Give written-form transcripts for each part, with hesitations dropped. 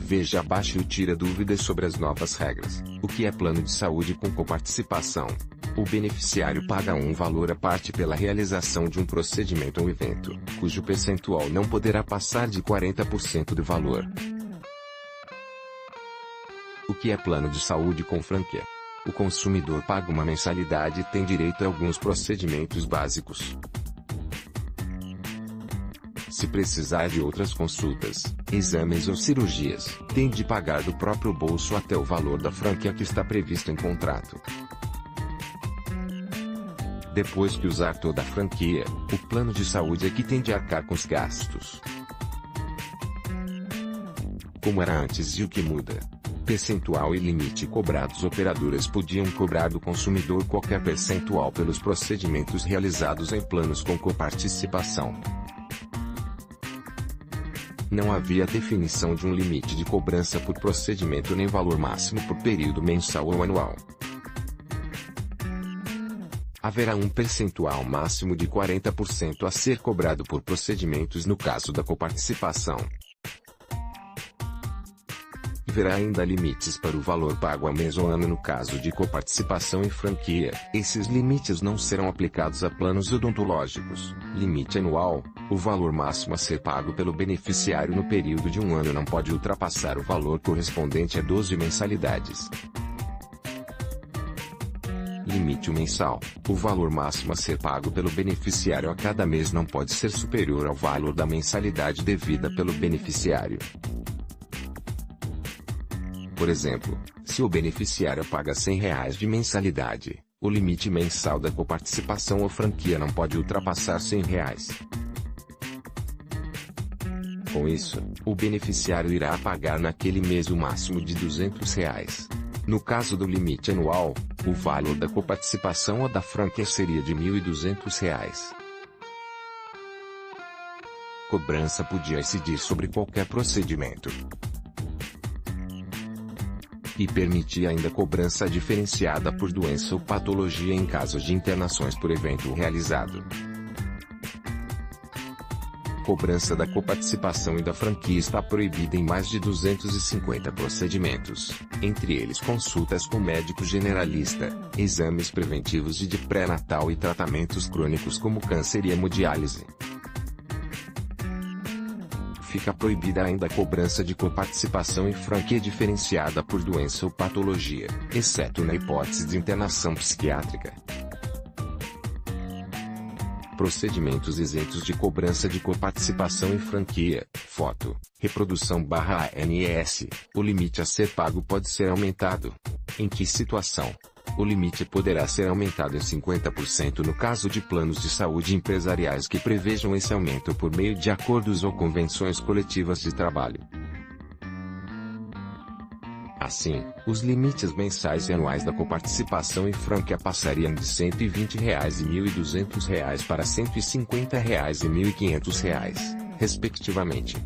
Veja abaixo e tira dúvidas sobre as novas regras. O que é plano de saúde com coparticipação? O beneficiário paga um valor à parte pela realização de um procedimento ou evento, cujo percentual não poderá passar de 40% do valor. O que é plano de saúde com franquia? O consumidor paga uma mensalidade e tem direito a alguns procedimentos básicos. Se precisar de outras consultas, exames ou cirurgias, tem de pagar do próprio bolso até o valor da franquia que está previsto em contrato. Depois que usar toda a franquia, o plano de saúde é que tem de arcar com os gastos. Como era antes e o que muda? Percentual e limite cobrados. Operadoras podiam cobrar do consumidor qualquer percentual pelos procedimentos realizados em planos com coparticipação. Não havia definição de um limite de cobrança por procedimento nem valor máximo por período mensal ou anual. Haverá um percentual máximo de 40% a ser cobrado por procedimentos no caso da coparticipação. Haverá ainda limites para o valor pago a mês ou ano no caso de coparticipação e franquia. Esses limites não serão aplicados a planos odontológicos. Limite anual: o valor máximo a ser pago pelo beneficiário no período de um ano não pode ultrapassar o valor correspondente a 12 mensalidades. Limite mensal: o valor máximo a ser pago pelo beneficiário a cada mês não pode ser superior ao valor da mensalidade devida pelo beneficiário. Por exemplo, se o beneficiário paga R$ 100 de mensalidade, o limite mensal da coparticipação ou franquia não pode ultrapassar R$ 100. Com isso, o beneficiário irá pagar naquele mês o máximo de R$ 200. No caso do limite anual, o valor da coparticipação ou da franquia seria de R$ 1.200. Cobrança podia incidir sobre qualquer procedimento. E permitia ainda cobrança diferenciada por doença ou patologia em casos de internações por evento realizado. Cobrança da coparticipação e da franquia está proibida em mais de 250 procedimentos, entre eles consultas com médico generalista, exames preventivos de pré-natal e tratamentos crônicos como câncer e hemodiálise. Fica proibida ainda a cobrança de coparticipação e franquia diferenciada por doença ou patologia, exceto na hipótese de internação psiquiátrica. Procedimentos isentos de cobrança de coparticipação e franquia. Foto: reprodução/ANS. O limite a ser pago pode ser aumentado. Em que situação? O limite poderá ser aumentado em 50% no caso de planos de saúde empresariais que prevejam esse aumento por meio de acordos ou convenções coletivas de trabalho. Assim, os limites mensais e anuais da coparticipação e franquia passariam de R$ 120 e R$ 1.200 para R$ 150 e R$ 1.500, respectivamente.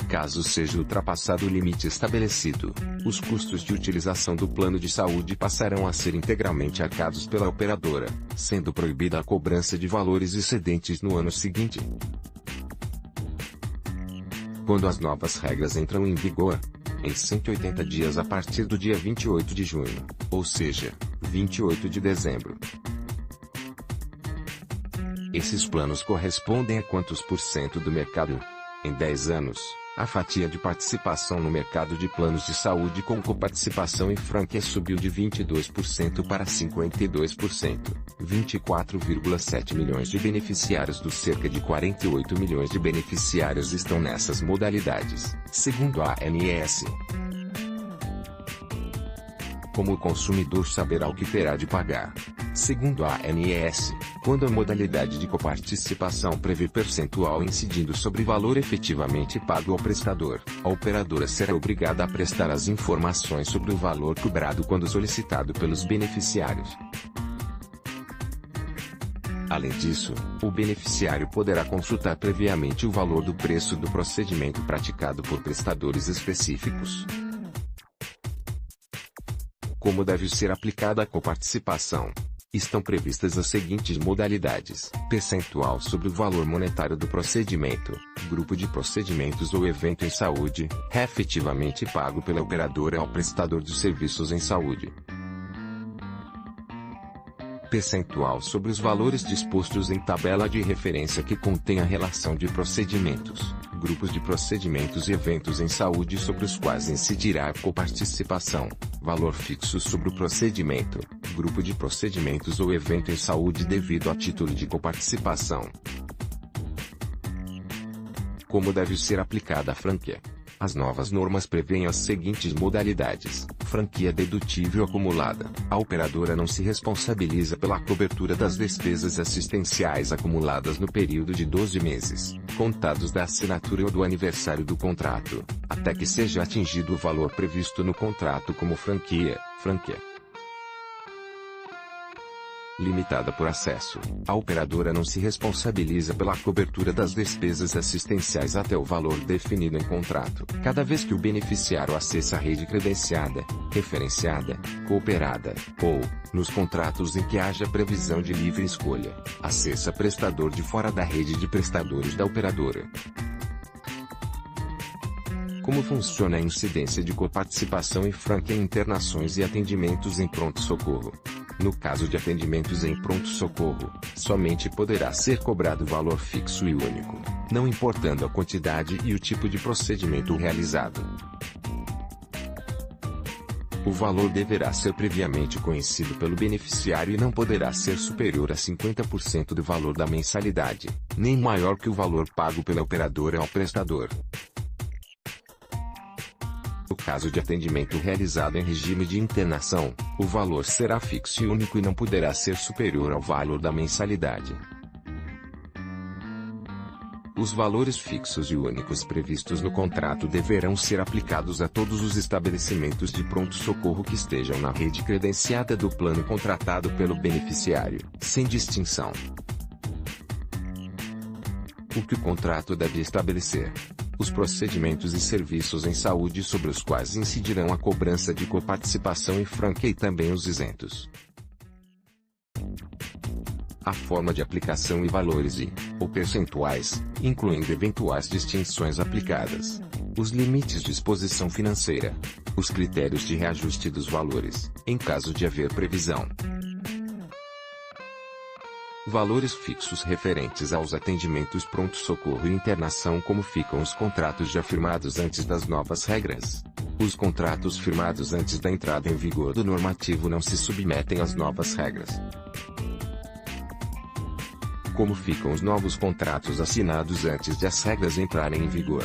Caso seja ultrapassado o limite estabelecido, os custos de utilização do plano de saúde passarão a ser integralmente arcados pela operadora, sendo proibida a cobrança de valores excedentes no ano seguinte. Quando as novas regras entram em vigor? Em 180 dias a partir do dia 28 de junho, ou seja, 28 de dezembro. Esses planos correspondem a quantos por cento do mercado? Em 10 anos, a fatia de participação no mercado de planos de saúde com coparticipação e franquia subiu de 22% para 52%. 24,7 milhões de beneficiários dos cerca de 48 milhões de beneficiários estão nessas modalidades, segundo a ANS. Como o consumidor saberá o que terá de pagar? Segundo a ANS, quando a modalidade de coparticipação prevê percentual incidindo sobre valor efetivamente pago ao prestador, a operadora será obrigada a prestar as informações sobre o valor cobrado quando solicitado pelos beneficiários. Além disso, o beneficiário poderá consultar previamente o valor do preço do procedimento praticado por prestadores específicos. Como deve ser aplicada a coparticipação? Estão previstas as seguintes modalidades: percentual sobre o valor monetário do procedimento, grupo de procedimentos ou evento em saúde, efetivamente pago pela operadora ao prestador de serviços em saúde. Percentual sobre os valores dispostos em tabela de referência que contém a relação de procedimentos, grupos de procedimentos e eventos em saúde sobre os quais incidirá a coparticipação, valor fixo sobre o procedimento, grupo de procedimentos ou evento em saúde devido a título de coparticipação. Como deve ser aplicada a franquia? As novas normas prevêem as seguintes modalidades: franquia dedutível acumulada. A operadora não se responsabiliza pela cobertura das despesas assistenciais acumuladas no período de 12 meses, contados da assinatura ou do aniversário do contrato, até que seja atingido o valor previsto no contrato como franquia. Limitada por acesso. A operadora não se responsabiliza pela cobertura das despesas assistenciais até o valor definido em contrato. Cada vez que o beneficiário acessa a rede credenciada, referenciada, cooperada, ou, nos contratos em que haja previsão de livre escolha, acessa prestador de fora da rede de prestadores da operadora. Como funciona a incidência de coparticipação em franquia em internações e atendimentos em pronto-socorro? No caso de atendimentos em pronto-socorro, somente poderá ser cobrado valor fixo e único, não importando a quantidade e o tipo de procedimento realizado. O valor deverá ser previamente conhecido pelo beneficiário e não poderá ser superior a 50% do valor da mensalidade, nem maior que o valor pago pela operadora ao prestador. No caso de atendimento realizado em regime de internação, o valor será fixo e único e não poderá ser superior ao valor da mensalidade. Os valores fixos e únicos previstos no contrato deverão ser aplicados a todos os estabelecimentos de pronto-socorro que estejam na rede credenciada do plano contratado pelo beneficiário, sem distinção. O que o contrato deve estabelecer? Os procedimentos e serviços em saúde sobre os quais incidirão a cobrança de coparticipação em franquia e também os isentos. A forma de aplicação e valores ou percentuais, incluindo eventuais distinções aplicadas. Os limites de exposição financeira. Os critérios de reajuste dos valores, em caso de haver previsão. Valores fixos referentes aos atendimentos pronto-socorro e internação. Como ficam os contratos já firmados antes das novas regras? Os contratos firmados antes da entrada em vigor do normativo não se submetem às novas regras. Como ficam os novos contratos assinados antes de as regras entrarem em vigor?